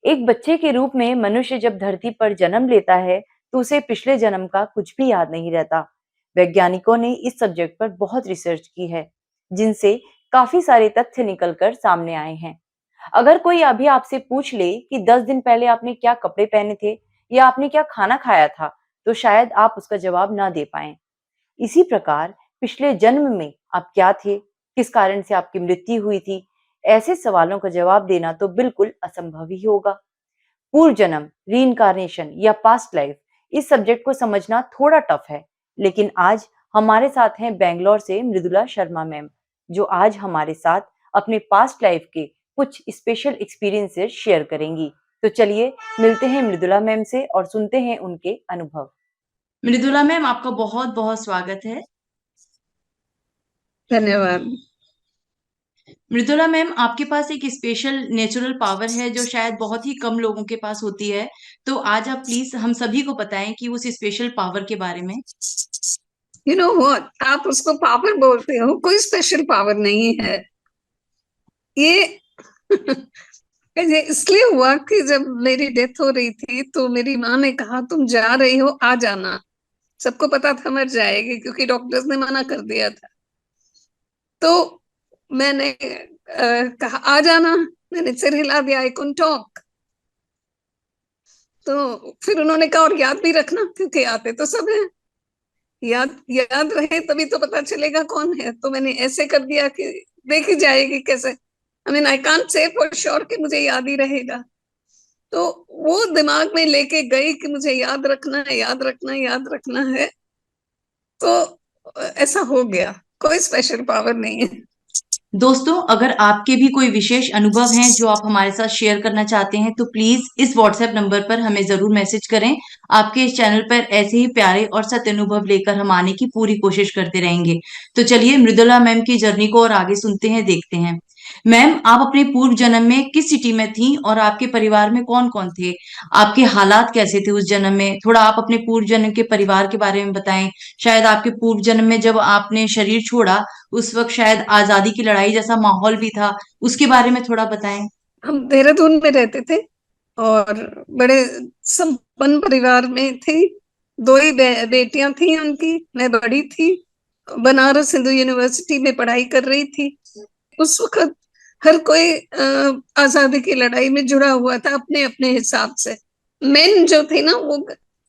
एक बच्चे के रूप में मनुष्य जब धरती पर जन्म लेता है, तो उसे पिछले जन्म का कुछ भी याद नहीं रहता। वैज्ञानिकों ने इस सब्जेक्ट पर बहुत रिसर्च की है, जिनसे काफी सारे तथ्य निकलकर सामने आए हैं। अगर कोई अभी आपसे पूछ ले कि 10 दिन पहले आपने क्या कपड़े पहने थे या आपने क्या खाना खाया था, तो शायद आप उसका जवाब ना दे पाएं। इसी प्रकार पिछले जन्म में आप क्या थे, किस कारण से आपकी मृत्यु हुई थी, ऐसे सवालों का जवाब देना तो बिल्कुल असंभव ही होगा। पूर्व जन्म, रीइंकार्नेशन या पास्ट लाइफ, इस सब्जेक्ट को समझना थोड़ा टफ है, लेकिन आज हमारे साथ हैं बेंगलोर से मृदुला शर्मा मैम, जो आज हमारे साथ अपने पास्ट लाइफ के कुछ स्पेशल एक्सपीरियंसेस शेयर करेंगी। तो चलिए मिलते हैं मृदुला मैम से और सुनते हैं उनके अनुभव। मृदुला मैम, आपका बहुत बहुत स्वागत है। धन्यवाद। मृदुला मैम, आपके पास एक स्पेशल नेचुरल पावर है जो शायद बहुत ही कम लोगों के पास होती है। तो आज आप प्लीज हम सभी को बताएं कि उस स्पेशल पावर के बारे में। यू नो व्हाट, आप उसको पावर बोलते हो, कोई स्पेशल पावर नहीं है ये। ये इसलिए हुआ कि जब मेरी डेथ हो रही थी तो मेरी माँ ने कहा तुम जा रही हो, आ जाना। सबको पता था मर जाएगी क्योंकि डॉक्टर्स ने मना कर दिया था। तो मैंने कहा आ जाना। मैंने सिर हिला दिया, आई कुडंट टॉक। तो फिर उन्होंने कहा और याद भी रखना, क्योंकि आते तो सब है। याद याद रहे तभी तो पता चलेगा कौन है। तो मैंने ऐसे कर दिया कि देखी जाएगी कैसे। I mean I can't say for sure कि मुझे याद ही रहेगा। तो वो दिमाग में लेके गई कि मुझे याद रखना है, याद रखना है, याद रखना है। तो ऐसा हो गया, कोई स्पेशल पावर नहीं है। दोस्तों, अगर आपके भी कोई विशेष अनुभव हैं जो आप हमारे साथ शेयर करना चाहते हैं तो प्लीज इस व्हाट्सएप नंबर पर हमें जरूर मैसेज करें। आपके इस चैनल पर ऐसे ही प्यारे और सत्य अनुभव लेकर हम आने की पूरी कोशिश करते रहेंगे। तो चलिए मृदुला मैम की जर्नी को और आगे सुनते हैं, देखते हैं। मैम, आप अपने पूर्व जन्म में किस सिटी में थी और आपके परिवार में कौन कौन थे? आपके हालात कैसे थे उस जन्म में? थोड़ा आप अपने पूर्व जन्म के परिवार के बारे में बताएं। शायद आपके पूर्व जन्म में जब आपने शरीर छोड़ा उस वक्त शायद आजादी की लड़ाई जैसा माहौल भी था, उसके बारे में थोड़ा बताएं। हम देहरादून में रहते थे और बड़े संपन्न परिवार में थी। दो ही बेटियां थी उनकी, मैं बड़ी थी। बनारस हिंदू यूनिवर्सिटी में पढ़ाई कर रही थी। उस वक्त हर कोई आजादी की लड़ाई में जुड़ा हुआ था अपने अपने हिसाब से। मेन जो थे ना, वो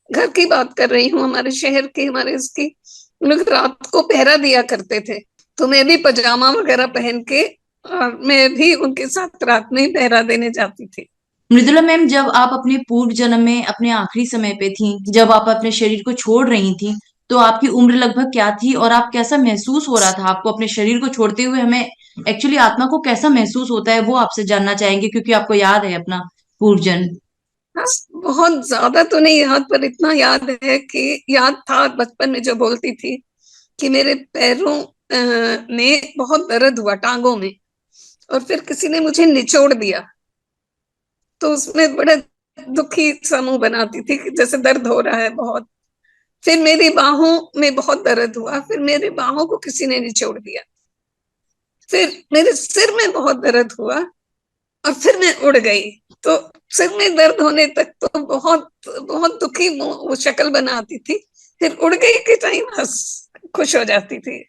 घर की बात कर रही हूँ, हमारे शहर की, हमारे इसकी, लोग रात को पहरा दिया करते थे। तो मैं भी पजामा वगैरह पहन के और मैं भी उनके साथ रात में पहरा देने जाती थी। मृदुला मैम, जब आप अपने पूर्व जन्म में अपने आखिरी समय पे थी, जब आप अपने शरीर को छोड़ रही थी, तो आपकी उम्र लगभग क्या थी और आप कैसा महसूस हो रहा था आपको अपने शरीर को छोड़ते हुए? हमें एक्चुअली आत्मा को कैसा महसूस होता है वो आपसे जानना चाहेंगे, क्योंकि आपको याद है अपना पूर्व जन्म। हाँ, बहुत ज्यादा तो नहीं याद, पर इतना याद है कि याद था बचपन में जो बोलती थी कि मेरे पैरों में बहुत दर्द हुआ, टांगों में। और फिर किसी ने मुझे निचोड़ दिया, तो उसमें बड़े दुखी सा मुंह बनाती थी कि जैसे दर्द हो रहा है बहुत। फिर मेरी बाहों में बहुत दर्द हुआ, फिर मेरी बाहों को किसी ने निचोड़ दिया। फिर मेरे सिर में बहुत दर्द हुआ और फिर मैं उड़ गई। तो सिर में दर्द होने तक तो बहुत बहुत दुखी वो शक्ल बनाती थी। फिर उड़ गई के टाइम बस खुश हो जाती थी,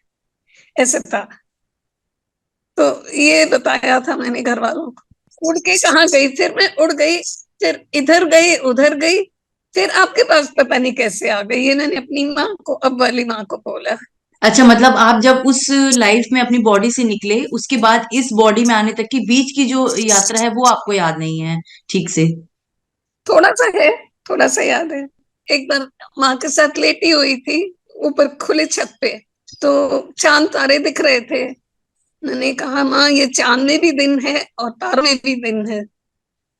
ऐसे था। तो ये बताया था मैंने घर वालों को। उड़ के कहाँ गई, फिर मैं उड़ गई, फिर इधर गई उधर गई, फिर आपके पास पता नहीं कैसे आ गई। ये मैंने अपनी माँ को, अब वाली माँ को बोला। अच्छा, मतलब आप जब उस लाइफ में अपनी बॉडी से निकले उसके बाद इस बॉडी में आने तक की बीच की जो यात्रा है वो आपको याद नहीं है ठीक से? थोड़ा सा है, थोड़ा सा याद है। एक बार माँ के साथ लेटी हुई थी ऊपर खुले छत पे, तो चांद तारे दिख रहे थे। मैंने कहा माँ, ये चांद में भी दिन है और तारों में भी दिन है।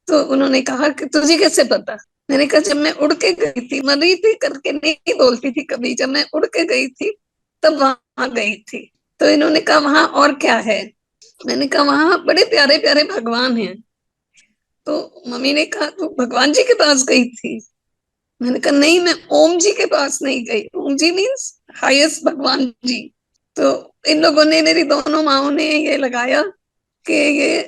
तो उन्होंने कहा कि तुझे कैसे पता? मैंने कहा जब मैं उड़ के गई थी, मर रही थी करके नहीं बोलती थी कभी, जब मैं उड़ के गई थी तब वहां गई थी। तो इन्होंने कहा वहां और क्या है? मैंने कहा वहां बड़े प्यारे प्यारे भगवान हैं। तो मम्मी ने कहा तू भगवान जी के पास गई थी? मैंने कहा नहीं, मैं ओम जी के पास नहीं गई। ओम जी मीन्स हाईएस्ट भगवान जी। तो इन लोगों ने, मेरी दोनों माओ ने ये लगाया कि ये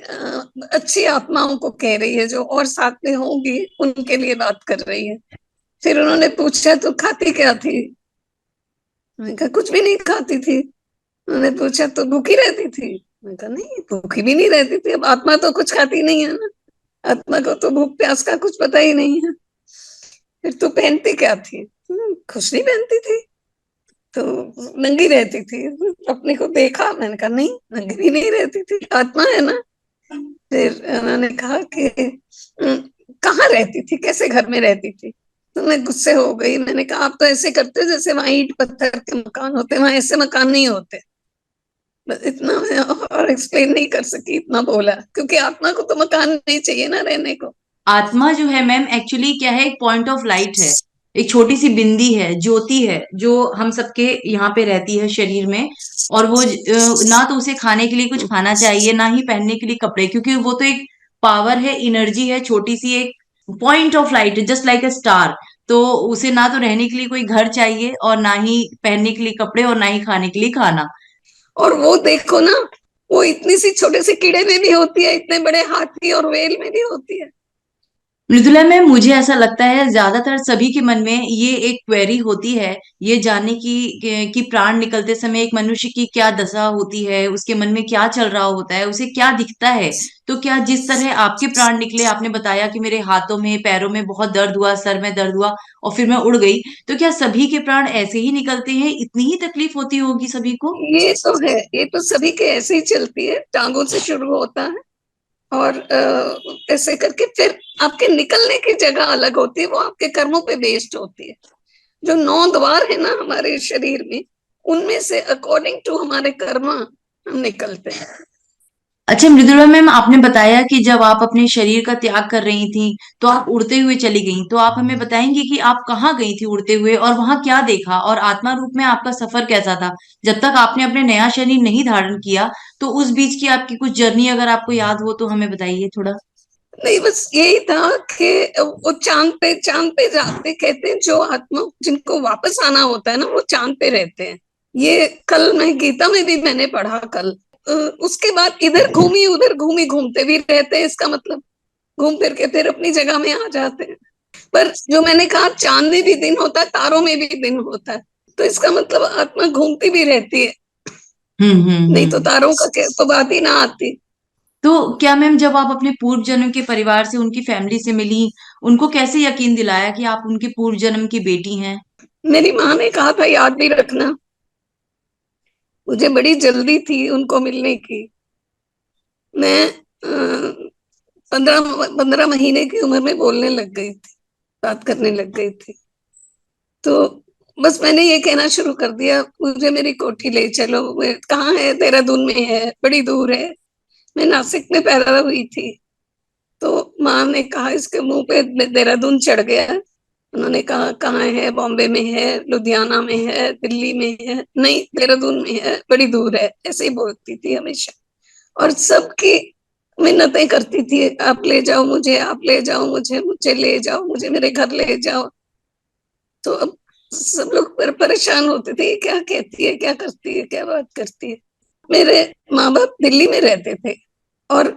अच्छी आत्माओं को कह रही है, जो और साथ में होंगी उनके लिए बात कर रही है। फिर उन्होंने पूछा तो खाती क्या थी? मैंने कहा कुछ भी नहीं खाती थी। उन्होंने पूछा तो भूखी रहती थी? मैंने कहा नहीं, भूखी भी नहीं रहती थी। अब आत्मा तो कुछ खाती नहीं है ना, आत्मा को तो भूख प्यास का कुछ पता ही नहीं है। फिर तू पहनती क्या थी? कुछ नहीं पहनती थी, तो नंगी रहती थी। अपने को देखा, मैंने कहा नहीं, नंगी भी नहीं रहती थी, आत्मा है ना। फिर उन्होंने कहा कि कहाँ रहती थी, कैसे घर में रहती थी? तो मैं गुस्से हो गई। मैंने कहा आप तो ऐसे करते हो जैसे वहां ईंट पत्थर के मकान होते, वहां ऐसे मकान नहीं होते। बस इतना मैं और एक्सप्लेन नहीं कर सकी, इतना बोला, क्योंकि आत्मा को तो मकान नहीं चाहिए ना रहने को। आत्मा जो है मैम एक्चुअली क्या है, एक पॉइंट ऑफ लाइट है, एक छोटी सी बिंदी है, ज्योति है, जो हम सबके यहाँ पे रहती है शरीर में। और वो ना तो उसे खाने के लिए कुछ खाना चाहिए, ना ही पहनने के लिए कपड़े, क्योंकि वो तो एक पावर है, एनर्जी है, छोटी सी एक पॉइंट ऑफ लाइट है, जस्ट लाइक अ स्टार। तो उसे ना तो रहने के लिए कोई घर चाहिए, और ना ही पहनने के लिए कपड़े, और ना ही खाने के लिए खाना। और वो देखो ना, वो इतनी सी छोटे से कीड़े में भी होती है, इतने बड़े हाथी और व्हेल में भी होती है। मृदुला मैम, मुझे ऐसा लगता है ज्यादातर सभी के मन में ये एक क्वेरी होती है, ये जानने की कि प्राण निकलते समय एक मनुष्य की क्या दशा होती है, उसके मन में क्या चल रहा होता है, उसे क्या दिखता है। तो क्या जिस तरह आपके प्राण निकले, आपने बताया कि मेरे हाथों में पैरों में बहुत दर्द हुआ, सर में दर्द हुआ, और फिर मैं उड़ गई, तो क्या सभी के प्राण ऐसे ही निकलते हैं? इतनी ही तकलीफ होती होगी सभी को? ये तो है, ये तो सभी के ऐसे ही चलती है, टांगों से शुरू होता है और ऐसे करके फिर आपके निकलने की जगह अलग होती है, वो आपके कर्मों पे बेस्ड होती है। जो 9 द्वार है ना हमारे शरीर में, उनमें से अकॉर्डिंग टू हमारे कर्म हम निकलते हैं। अच्छा मृदुला मैम, आपने बताया कि जब आप अपने शरीर का त्याग कर रही थी, तो आप उड़ते हुए चली गई, तो आप हमें बताएंगी कि आप कहाँ गई थी उड़ते हुए, और वहां क्या देखा, और आत्मा रूप में आपका सफर कैसा था? जब तक आपने अपने नया शरीर नहीं धारण किया, तो उस बीच की आपकी कुछ जर्नी अगर आपको याद हो तो हमें बताइए थोड़ा। नहीं, बस यही था कि वो चांद पे जाते, कहते हैं जो आत्मा जिनको वापस आना होता है ना, वो चांद पे रहते हैं। ये कल मैं गीता में भी मैंने पढ़ा कल। उसके बाद इधर घूमी उधर घूमी, घूमते भी रहते हैं, इसका मतलब घूम फिर के फिर अपनी जगह में आ जाते हैं। पर जो मैंने कहा, चांद में भी दिन होता है, तारों में भी दिन होता है, तो इसका मतलब आत्मा घूमती भी रहती है। नहीं तो हम्म। तारों का तो बात ही ना आती। तो क्या मैम, जब आप अपने पूर्व जन्म के परिवार से, उनकी फैमिली से मिली, उनको कैसे यकीन दिलाया कि आप उनके पूर्व जन्म की बेटी हैं? मेरी माँ ने कहा था याद भी रखना। मुझे बड़ी जल्दी थी उनको मिलने की। मैं 15 महीने की उम्र में बोलने लग गई थी, बात करने लग गई थी। तो बस मैंने ये कहना शुरू कर दिया, मुझे मेरी कोठी ले चलो। कहाँ है? देहरादून में है, बड़ी दूर है। मैं नासिक में पैदा हुई थी। तो माँ ने कहा इसके मुंह पे देहरादून चढ़ गया। उन्होंने कहा कहाँ है? बॉम्बे में है, लुधियाना में है, दिल्ली में है, नहीं देहरादून में है, बड़ी दूर है, ऐसे ही बोलती थी हमेशा। और सबकी मिन्नतें करती थी, आप ले जाओ मुझे, आप ले जाओ मुझे, मुझे ले जाओ, मुझे मेरे घर ले जाओ। तो अब सब लोग परेशान होते थे, क्या कहती है, क्या करती है, क्या बात करती है। मेरे माँ बाप दिल्ली में रहते थे और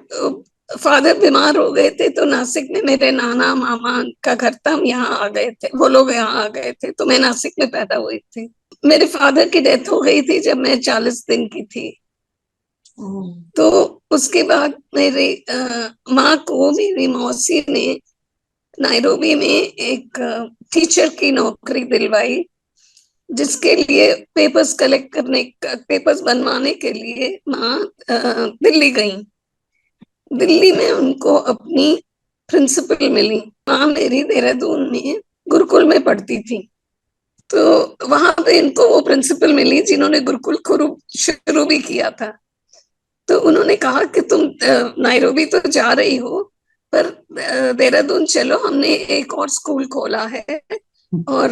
फादर बीमार हो गए थे, तो नासिक में मेरे नाना मामा का घर था, हम यहाँ आ गए थे, वो लोग यहाँ आ गए थे, तो मैं नासिक में पैदा हुई थी। मेरे फादर की डेथ हो गई थी जब मैं 40 दिन की थी। तो उसके बाद मेरी माँ को मेरी मौसी ने नायरोबी में एक टीचर की नौकरी दिलवाई, जिसके लिए पेपर्स कलेक्ट करने का, पेपर्स बनवाने के लिए माँ दिल्ली गई। दिल्ली में उनको अपनी प्रिंसिपल मिली। माँ मेरी देहरादून में गुरुकुल में पढ़ती थी, तो वहां पे इनको वो प्रिंसिपल मिली जिन्होंने गुरुकुल शुरू भी किया था। तो उन्होंने कहा कि तुम नायरोबी तो जा रही हो, पर देहरादून चलो, हमने एक और स्कूल खोला है, और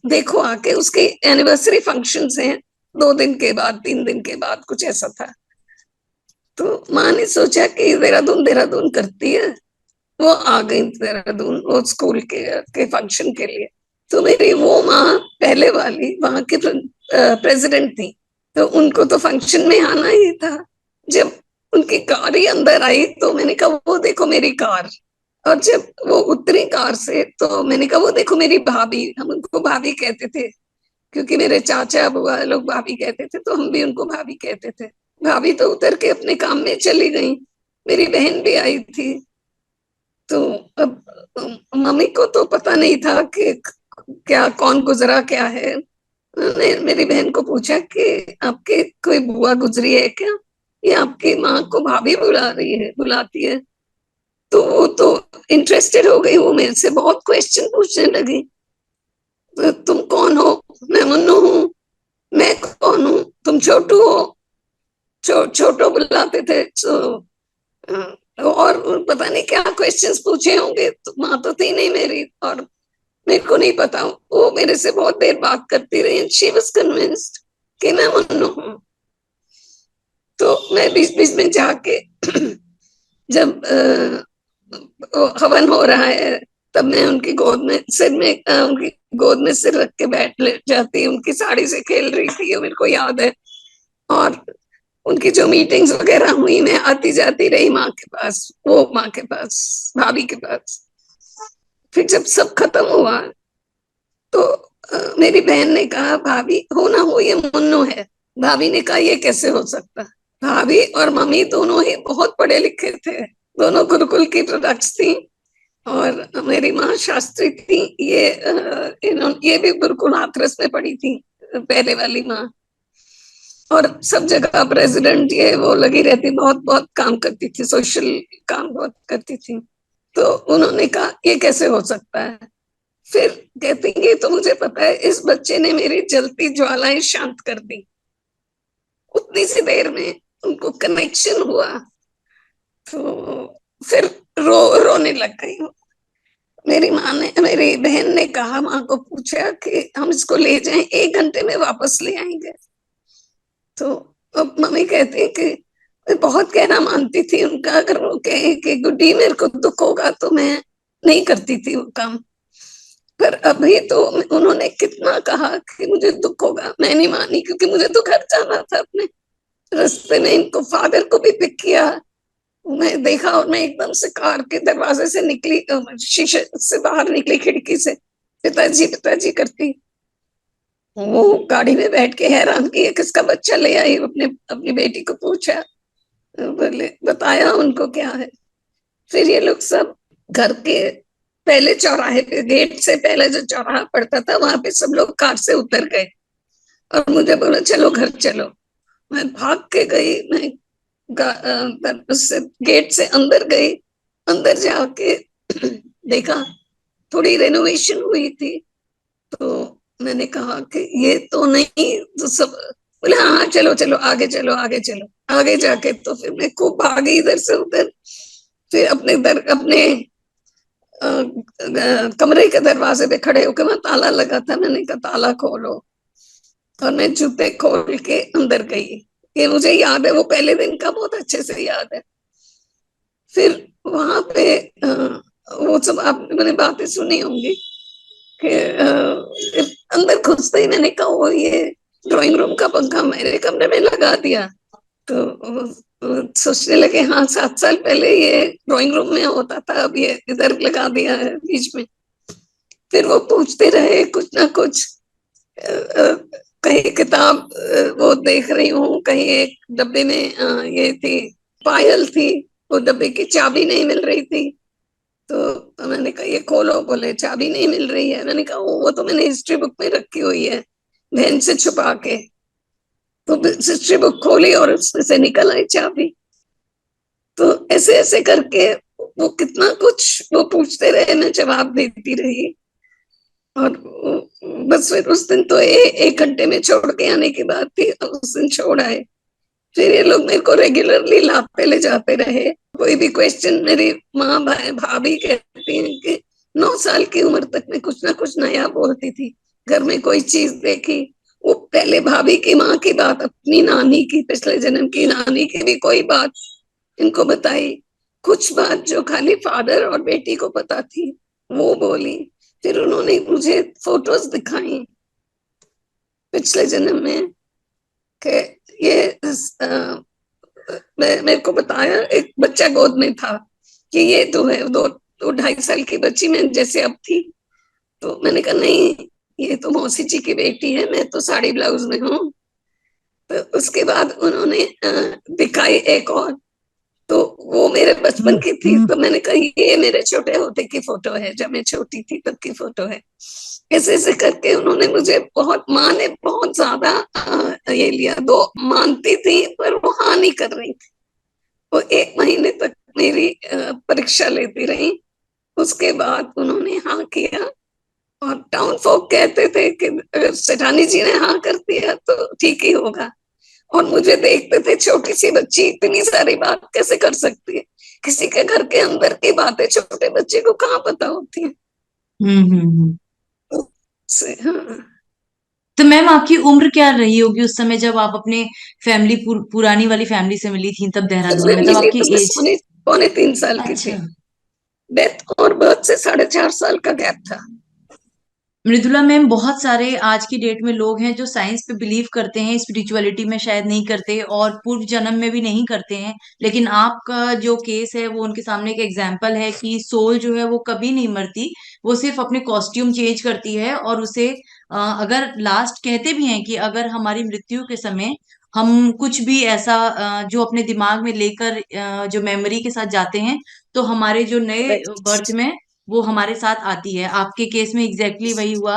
देखो आके, उसके एनिवर्सरी फंक्शंस हैं 2 दिन के बाद, 3 दिन के बाद, कुछ ऐसा था। तो माँ ने सोचा कि देहरादून देहरादून करती है, वो आ गई देहरादून वो स्कूल के फंक्शन के लिए। तो मेरी वो माँ पहले वाली वहां की प्रेसिडेंट थी, तो उनको तो फंक्शन में आना ही था। जब उनकी कार ही अंदर आई तो मैंने कहा वो देखो मेरी कार। और जब वो उतरी कार से तो मैंने कहा वो देखो मेरी भाभी। हम उनको भाभी कहते थे क्योंकि मेरे चाचा बुआ लोग भाभी कहते थे तो हम भी उनको भाभी कहते थे। भाभी तो उतर के अपने काम में चली गई। मेरी बहन भी आई थी। तो अब मम्मी को तो पता नहीं था कि क्या कौन गुजरा क्या है। मैंने मेरी बहन को पूछा कि आपके कोई बुआ गुजरी है क्या, ये आपकी माँ को भाभी बुला रही है बुलाती है। तो वो तो इंटरेस्टेड हो गई, वो मेरे से बहुत क्वेश्चन पूछने लगी। तो तुम कौन हो? मैं मुन्नू हूँ। मैं कौन हूँ? तुम छोटू हो? छोटो बुलाते थे। और पता नहीं क्या क्वेश्चंस पूछे होंगे। तो माँ तो थी नहीं मेरी और मेरे को नहीं पता। वो मेरे से बहुत देर बात करती रही। शी वाज कन्विंस्ड कि मैं मुन्नू हूँ। तो मैं बीच बीच में जाके जब हवन हो रहा है तब मैं उनकी गोद में उनकी गोद में सिर रख के बैठ जाती। उनकी साड़ी से खेल रही थी मेरे को याद है। और उनकी जो मीटिंग्स वगैरह हुई मैं आती जाती रही माँ के पास, वो माँ के पास, भाभी के पास। फिर जब सब खत्म हुआ तो मेरी बहन ने कहा भाभी हो ना हो ये मुन्नू है। भाभी ने कहा ये कैसे हो सकता। भाभी और मम्मी दोनों ही बहुत पढ़े लिखे थे। दोनों गुरुकुल की प्रोडक्ट्स थी। और मेरी माँ शास्त्री थी। ये भी गुरुकुल हाथरस में पढ़ी थी, पहले वाली माँ। और सब जगह प्रेसिडेंट ये वो लगी रहती, बहुत बहुत काम करती थी, सोशल काम बहुत करती थी। तो उन्होंने कहा ये कैसे हो सकता है। फिर कहती ये तो मुझे पता है, इस बच्चे ने मेरी जलती ज्वालाएं शांत कर दी। उतनी सी देर में उनको कनेक्शन हुआ। तो फिर रोने लग गई। मेरी बहन ने कहा, माँ को पूछा कि हम इसको ले जाएं, 1 घंटे में वापस ले आएंगे। तो अब मम्मी कहती है कि मैं बहुत कहना मानती थी उनका। अगर वो कहे कि गुड्डी मेरे को दुख होगा तो मैं नहीं करती थी वो काम। पर अभी तो उन्होंने कितना कहा कि मुझे दुख होगा, मैं नहीं मानी क्योंकि मुझे तो घर जाना था अपने। रास्ते में इनको फादर को भी पिक किया। मैं देखा और मैं एकदम से कार के दरवाजे से निकली, शीशे से बाहर निकली खिड़की से, पिताजी पिताजी करती। वो गाड़ी में बैठ के हैरान की किसका बच्चा ले आई। अपने अपनी बेटी को पूछा, बोले बताया उनको क्या है। फिर ये लोग सब घर के पहले चौराहे पे, गेट से पहले जो चौराहा पड़ता था वहां पे सब लोग कार से उतर गए और मुझे बोला चलो घर चलो। मैं भाग के गई। मैं उससे गेट से अंदर गई। अंदर जाके देखा थोड़ी रेनोवेशन हुई थी। तो मैंने कहा कि ये तो नहीं, तो सब बोले हाँ हाँ चलो चलो आगे चलो आगे चलो। आगे जाके तो फिर मैं खूब भागी इधर से उधर। फिर अपने कमरे के दरवाजे पे खड़े होकर, मैं ताला लगा था, मैंने कहा ताला खोलो। और मैं जूते खोल के अंदर गई। ये मुझे याद है, वो पहले दिन का बहुत अच्छे से याद है। फिर वहां पे वो सब आपने बातें सुनी होंगी कि अंदर घुसते ही मैंने कहा वो ये ड्राइंग रूम का पंखा मेरे कमरे में लगा दिया। तो सोचने लगे हाँ 7 साल पहले ये ड्राइंग रूम में होता था, अब ये इधर लगा दिया है बीच में। फिर वो पूछते रहे कुछ ना कुछ। कहीं किताब वो देख रही हूँ, कहीं एक डब्बे में ये थी पायल थी, वो डब्बे की चाबी नहीं मिल रही थी। तो मैंने कहा ये खोलो, बोले चाबी नहीं मिल रही है। मैंने कहा वो तो मैंने हिस्ट्री बुक में रखी हुई है बहन से छुपा के। तो हिस्ट्री बुक खोली और उसमें से निकल आई चाबी। तो ऐसे ऐसे करके वो कितना कुछ वो पूछते रहे, मैं जवाब देती रही। और बस फिर उस दिन तो 1 घंटे में छोड़ के आने की बात थी, उस दिन छोड़ आए। फिर ये लोग मेरे को रेगुलरली लाते ले जाते रहे। कोई भी क्वेश्चन मेरी माँ भाभी कहती हैं कि 9 साल की उम्र तक मैं कुछ ना कुछ नया बोलती थी। घर में कोई चीज देखी, वो पहले भाभी की माँ की बात, अपनी नानी की, पिछले जन्म की नानी की भी कोई बात इनको बताई। कुछ बात जो खाली फादर और बेटी को पता थी वो बोली। फिर उन्होंने मुझे फोटोज दिखाई पिछले जन्म में कि ये मेरे को बताया, एक बच्चा गोद में था कि ये तो है, दो दो 2.5 साल की बच्ची मैं जैसे अब थी। तो मैंने कहा नहीं, ये तो मौसी जी की बेटी है, मैं तो साड़ी ब्लाउज में हूँ। तो उसके बाद उन्होंने दिखाई एक और, तो वो मेरे बचपन की थी। तो मैंने कहा ये मेरे छोटे होते की फोटो है, जब मैं छोटी थी तब की फोटो है। ऐसे ऐसे करके उन्होंने मुझे बहुत, माँ ने बहुत ज्यादा ये लिया। दो मानती थी पर वो हाँ नहीं कर रही थी। वो 1 महीने तक मेरी परीक्षा लेती रही। उसके बाद उन्होंने हाँ किया। और टाउन फोक कहते थे कि अगर सेठानी जी ने हाँ कर दिया तो ठीक ही होगा। और मुझे देखते थे, छोटी सी बच्ची इतनी सारी बात कैसे कर सकती है। किसी के घर के अंदर की बातें छोटे बच्चे को कहाँ पता होती है। हम्म। हाँ। तो मैम आपकी उम्र क्या रही होगी उस समय जब आप अपने फैमिली पुरानी वाली फैमिली से मिली थी तब जब देहरादून मैं में, तब मिली आपकी तो मैं एज? पौने 3 साल की अच्छा। थी। डेथ और बर्थ से 4.5 साल का गैप था। मृदुला मैम, बहुत सारे आज की डेट में लोग हैं जो साइंस पे बिलीव करते हैं, स्पिरिचुअलिटी में शायद नहीं करते और पूर्व जन्म में भी नहीं करते हैं, लेकिन आपका जो केस है वो उनके सामने एक एग्जाम्पल है कि सोल जो है वो कभी नहीं मरती। वो सिर्फ अपने कॉस्ट्यूम चेंज करती है और उसे अगर लास्ट कहते भी हैं कि अगर हमारी मृत्यु के समय हम कुछ भी ऐसा जो अपने दिमाग में लेकर जो मेमोरी के साथ जाते हैं, तो हमारे जो नए बर्थ में वो हमारे साथ आती है। आपके केस में एग्जैक्टली वही हुआ।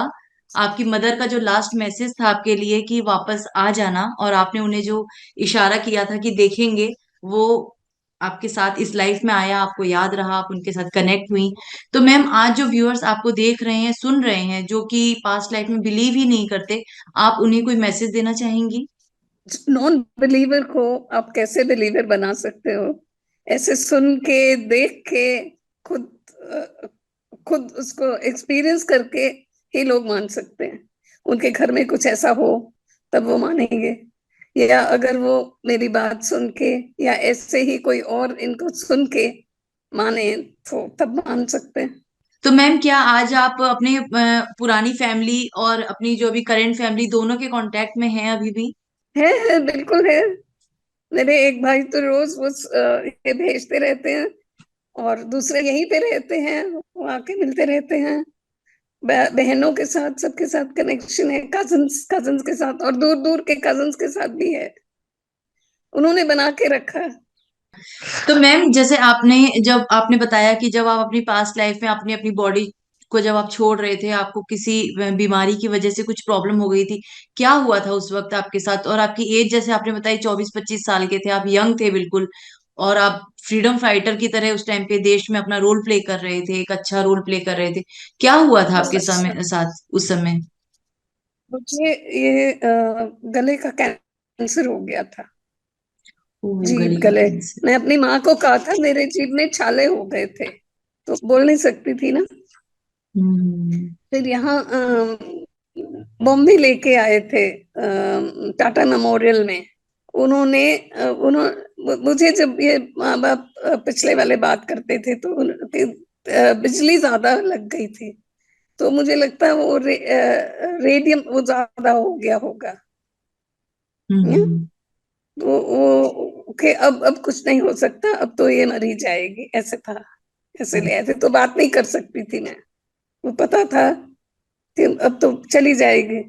आपकी मदर का जो लास्ट मैसेज था आपके लिए कि वापस आ जाना, और आपने उन्हें जो इशारा किया था कि देखेंगे, वो आपके साथ इस लाइफ में आया, आपको याद रहा, आप उनके साथ कनेक्ट हुई। तो मैम, आज जो व्यूअर्स आपको देख रहे हैं, सुन रहे हैं, जो कि पास्ट लाइफ में बिलीव ही नहीं करते, आप उन्हें कोई मैसेज देना चाहेंगी? नॉन बिलीवर को आप कैसे बिलीवर बना सकते हो? ऐसे सुन के, देख के, खुद खुद उसको एक्सपीरियंस करके ही लोग मान सकते हैं। उनके घर में कुछ ऐसा हो तब वो मानेंगे, या अगर वो मेरी बात सुन के या ऐसे ही कोई और इनको सुन के माने तो तब मान सकते हैं। तो मैम, क्या आज आप अपने पुरानी फैमिली और अपनी जो अभी करेंट फैमिली दोनों के कांटेक्ट में हैं अभी भी? है, बिल्कुल है। मेरे एक भाई तो रोज वो ये भेजते रहते हैं, और दूसरे यहीं पे रहते हैं, वो आके मिलते रहते हैं। बहनों के साथ, सबके साथ कनेक्शन है, कजन्स कजन्स के साथ, और दूर दूर के कजन्स के साथ भी है। उन्होंने बना के रखा है। तो मैम, जैसे आपने जब आपने बताया कि जब आप अपनी पास्ट लाइफ में अपनी अपनी बॉडी को जब आप छोड़ रहे थे, आपको किसी बीमारी की वजह से कुछ प्रॉब्लम हो गई थी, क्या हुआ था उस वक्त आपके साथ? और आपकी एज जैसे आपने बताई 24-25 साल के थे, आप यंग थे बिल्कुल, और आप फ्रीडम फाइटर की तरह उस टाइम पे देश में अपना रोल प्ले कर रहे थे, एक अच्छा रोल प्ले कर रहे थे। क्या हुआ था आपके अच्छा, समय साथ उस समय? मुझे ये गले का कैंसर हो गया था। ओ, जीभ, गले का गले। कैंसर। मैं अपनी माँ को कहा था, मेरे जीभ में छाले हो गए थे, तो बोल नहीं सकती थी ना। हम्म। फिर यहाँ बॉम्बे लेके आए थे, टाटा मेमोरियल में। उन्होंने मुझे, जब ये माँ बाप पिछले वाले बात करते थे तो उनकी बिजली ज्यादा लग गई थी। तो मुझे लगता है वो रेडियम वो ज्यादा हो गया होगा। हम्म? हम्म। तो वो के अब कुछ नहीं हो सकता, अब तो ये मर ही जाएगी, ऐसे था। इसलिए ऐसे तो बात नहीं कर सकती थी मैं। वो पता था कि अब तो चली जाएगी,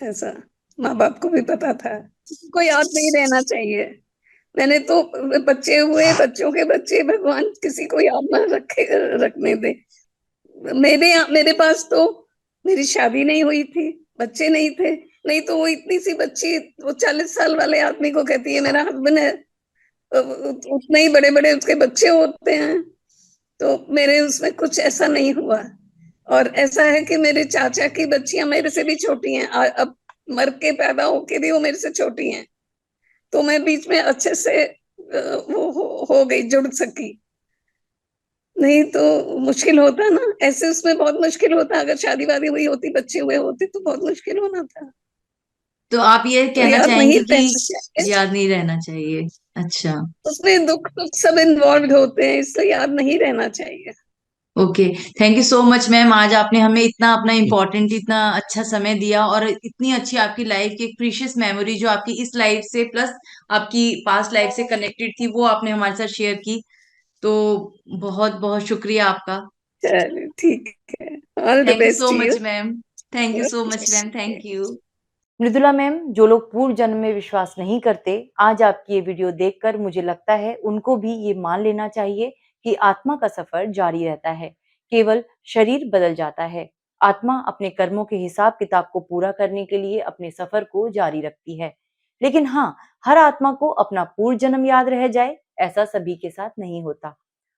ऐसा। माँ बाप को भी पता था। किसी को याद नहीं रहना चाहिए। मैंने तो, बच्चे हुए, बच्चों के बच्चे, भगवान किसी को याद ना रखने दे। मेरे पास तो मेरी शादी नहीं हुई थी, बच्चे नहीं थे। नहीं तो वो इतनी सी बच्ची, वो 40 साल वाले आदमी को कहती है मेरा हस्बैंड है, उतने ही बड़े बड़े उसके बच्चे होते हैं। तो मेरे उसमें कुछ ऐसा नहीं हुआ। और ऐसा है कि मेरे चाचा की बच्चियां मेरे से भी छोटी हैं, अब मर के पैदा होके भी वो मेरे से छोटी हैं। तो मैं बीच में अच्छे से वो हो गई, जुड़ सकी। नहीं तो मुश्किल होता ना, ऐसे उसमें बहुत मुश्किल होता। अगर शादी वादी हुई होती, बच्चे हुए होते तो बहुत मुश्किल होना था। तो आप ये तो कहना याद नहीं चाहेंगे कि रहना चाहिए। याद नहीं रहना चाहिए? अच्छा। उसमें दुख सुख सब इन्वॉल्व होते हैं, इसलिए याद नहीं रहना चाहिए। Okay, thank you so much ma'am. आज आपने हमें इतना अपना इम्पोर्टेंट, इतना अच्छा समय दिया और इतनी अच्छी आपकी लाइफ की एक प्रीशियस मेमोरी जो आपकी इस लाइफ से प्लस आपकी पास्ट लाइफ से कनेक्टेड थी, वो आपने हमारे साथ शेयर की। तो बहुत बहुत शुक्रिया आपका। चलो ठीक है, all the thank you best so to you. Much ma'am. Thank you so much ma'am. Thank you. Mridula ma'am, जो लोग पूर्व जन्म में विश्वास नहीं करते, आज आपकी ये वीडियो देखकर मुझे लगता है उनको भी ये मान लेना चाहिए कि आत्मा का सफर जारी रहता है, केवल शरीर बदल जाता है। आत्मा अपने कर्मों के हिसाब किताब को पूरा करने के लिए अपने सफर को जारी रखती है। लेकिन हाँ, हर आत्मा को अपना पूर्व जन्म याद रह जाए, ऐसा सभी के साथ नहीं होता।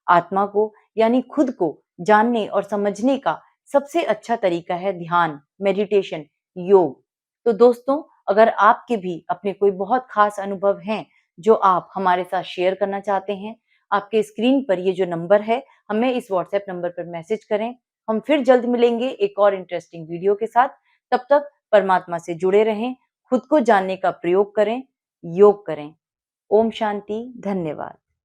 आत्मा को यानी खुद को जानने और समझने का सबसे अच्छा तरीका है ध्यान, मेडिटेशन, योग। तो दोस्तों, अगर आपके भी अपने कोई बहुत खास अनुभव हैं जो आप हमारे साथ शेयर करना चाहते हैं, आपके स्क्रीन पर ये जो नंबर है, हमें इस व्हाट्सएप नंबर पर मैसेज करें। हम फिर जल्द मिलेंगे एक और इंटरेस्टिंग वीडियो के साथ। तब तक परमात्मा से जुड़े रहें, खुद को जानने का प्रयोग करें, योग करें। ओम शांति, धन्यवाद।